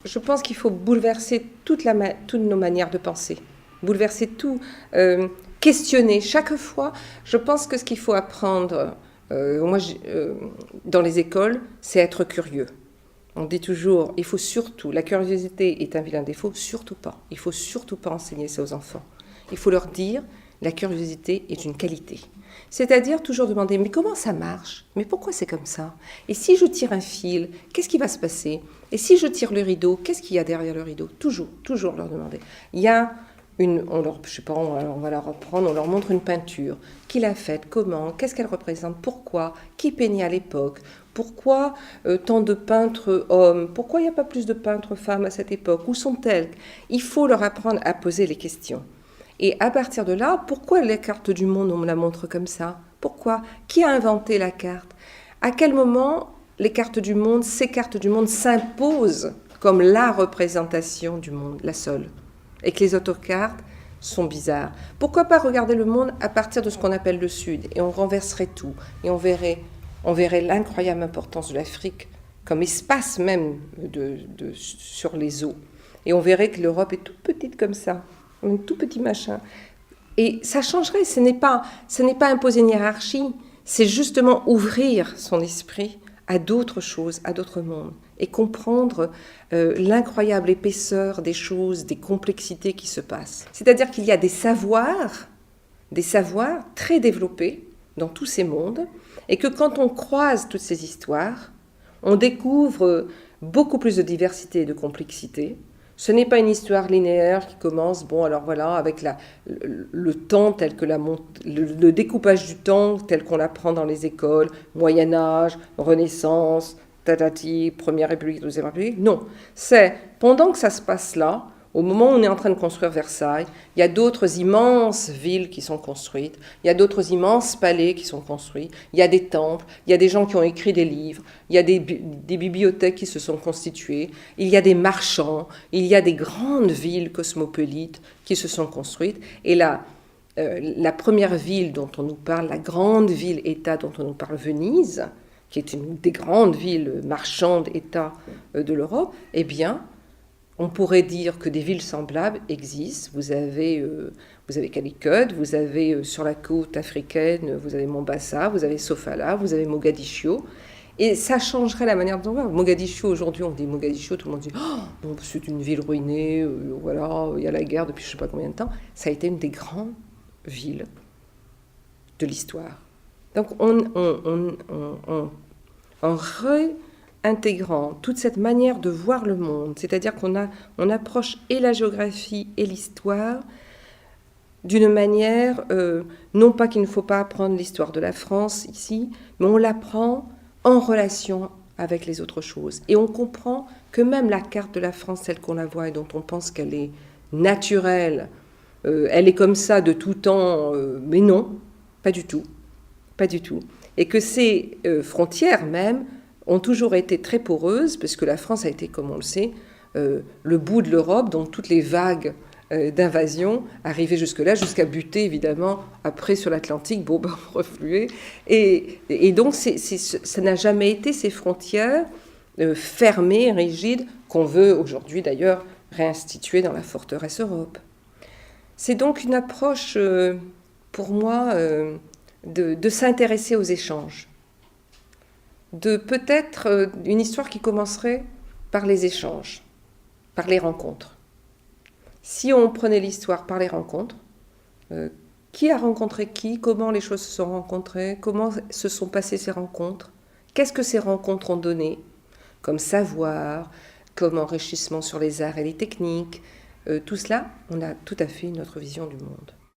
je pense qu'il faut bouleverser toutes nos manières de penser, bouleverser tout, questionner chaque fois. Je pense que ce qu'il faut apprendre, dans les écoles, c'est être curieux. On dit toujours, il faut surtout, la curiosité est un vilain défaut, surtout pas. Il faut surtout pas enseigner ça aux enfants. Il faut leur dire, la curiosité est une qualité. C'est-à-dire toujours demander, mais comment ça marche? Mais pourquoi c'est comme ça? Et si je tire un fil, qu'est-ce qui va se passer? Et si je tire le rideau, qu'est-ce qu'il y a derrière le rideau? Toujours, toujours leur demander. Il y a je sais pas, on va la reprendre, on leur montre une peinture. Qui l'a faite? Comment? Qu'est-ce qu'elle représente? Pourquoi? Qui peignait à l'époque? Pourquoi tant de peintres hommes? Pourquoi il n'y a pas plus de peintres femmes à cette époque? Où sont-elles? Il faut leur apprendre à poser les questions. Et à partir de là, pourquoi les cartes du monde, on me la montre comme ça? Pourquoi? Qui a inventé la carte? À quel moment les cartes du monde, ces cartes du monde s'imposent comme la représentation du monde, la seule? Et que les autres cartes sont bizarres. Pourquoi pas regarder le monde à partir de ce qu'on appelle le Sud? Et on renverserait tout. Et on verrait l'incroyable importance de l'Afrique comme espace même sur les eaux. Et on verrait que l'Europe est toute petite comme ça, un tout petit machin. Et ça changerait. Ce n'est pas imposer une hiérarchie, c'est justement ouvrir son esprit à d'autres choses, à d'autres mondes, et comprendre l'incroyable épaisseur des choses, des complexités qui se passent. C'est-à-dire qu'il y a des savoirs très développés dans tous ces mondes, et que quand on croise toutes ces histoires, on découvre beaucoup plus de diversité et de complexité. Ce n'est pas une histoire linéaire qui commence, avec le temps tel que le découpage du temps tel qu'on l'apprend dans les écoles, Moyen-Âge, Renaissance, Première République, Deuxième République. Non, c'est pendant que ça se passe là, au moment où on est en train de construire Versailles, il y a d'autres immenses villes qui sont construites, il y a d'autres immenses palais qui sont construits, il y a des temples, il y a des gens qui ont écrit des livres, il y a des bibliothèques qui se sont constituées, il y a des marchands, il y a des grandes villes cosmopolites qui se sont construites. Et là, la première ville dont on nous parle, la grande ville-État dont on nous parle, Venise, qui est une des grandes villes marchandes États de l'Europe, eh bien, on pourrait dire que des villes semblables existent. Vous avez Calicut, vous avez sur la côte africaine, vous avez Mombasa, vous avez Sofala, vous avez Mogadiscio. Et ça changerait la manière dont on voit. Mogadiscio, aujourd'hui, on dit Mogadiscio, tout le monde dit « Oh, c'est une ville ruinée, voilà, il y a la guerre depuis je ne sais pas combien de temps ». Ça a été une des grandes villes de l'histoire. Donc, en réintégrant toute cette manière de voir le monde, c'est-à-dire on approche et la géographie et l'histoire d'une manière, non pas qu'il ne faut pas apprendre l'histoire de la France ici, mais on l'apprend en relation avec les autres choses. Et on comprend que même la carte de la France, telle qu'on la voit et dont on pense qu'elle est naturelle, elle est comme ça de tout temps, mais non, pas du tout. Pas du tout. Et que ces frontières même ont toujours été très poreuses, parce que la France a été, comme on le sait, le bout de l'Europe, dont toutes les vagues d'invasion arrivaient jusque-là, jusqu'à buter, évidemment, après sur l'Atlantique, refluer. Et donc, ça n'a jamais été ces frontières fermées, rigides, qu'on veut aujourd'hui, d'ailleurs, réinstituer dans la forteresse Europe. C'est donc une approche, pour moi, de s'intéresser aux échanges, de peut-être une histoire qui commencerait par les échanges, par les rencontres. Si on prenait l'histoire par les rencontres, qui a rencontré qui, comment les choses se sont rencontrées, comment se sont passées ces rencontres, qu'est-ce que ces rencontres ont donné comme savoir, comme enrichissement sur les arts et les techniques, tout cela, on a tout à fait une autre vision du monde.